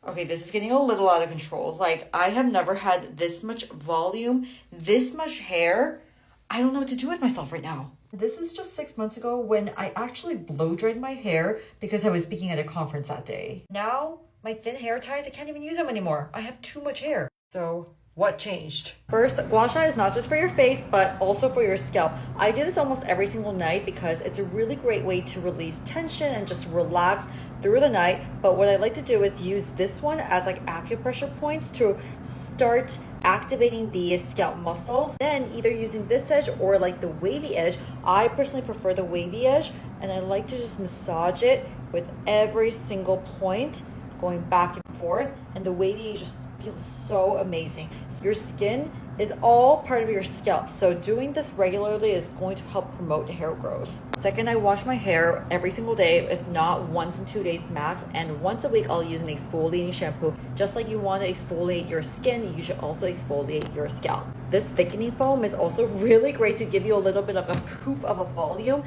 Okay, this is getting a little out of control. Like, I have never had this much volume, this much hair. I don't know what to do with myself right now. This is just 6 months ago when I actually blow dried my hair because I was speaking at a conference that day. Now, my thin hair ties, I can't even use them anymore. I have too much hair. So, what changed? First, gua sha is not just for your face, but also for your scalp. I do this almost every single night because it's a really great way to release tension and just relax through the night. But what I like to do is use this one as like acupressure points to start activating the scalp muscles. Then either using this edge or like the wavy edge. I personally prefer the wavy edge, and I like to just massage it with every single point, going back and forth, and the wavy just feels so amazing. Your skin is all part of your scalp, so doing this regularly is going to help promote hair growth. Second, I wash my hair every single day, if not once in 2 days max, and once a week I'll use an exfoliating shampoo. Just like you want to exfoliate your skin, you should also exfoliate your scalp. This thickening foam is also really great to give you a little bit of a proof of a volume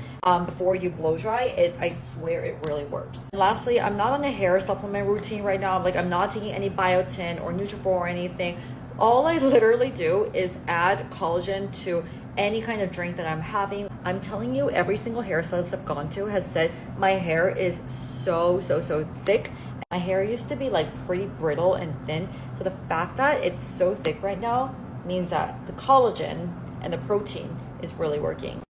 before you blow dry it. I swear it really works. And lastly, I'm not on a hair supplement routine right now. I'm not taking any biotin or Nutrafol or anything. All I literally do is add collagen to any kind of drink that I'm having. I'm telling you, every single hairstylist I've gone to has said my hair is so thick. My hair used to be like pretty brittle and thin. So the fact that it's so thick right now means that the collagen and the protein is really working.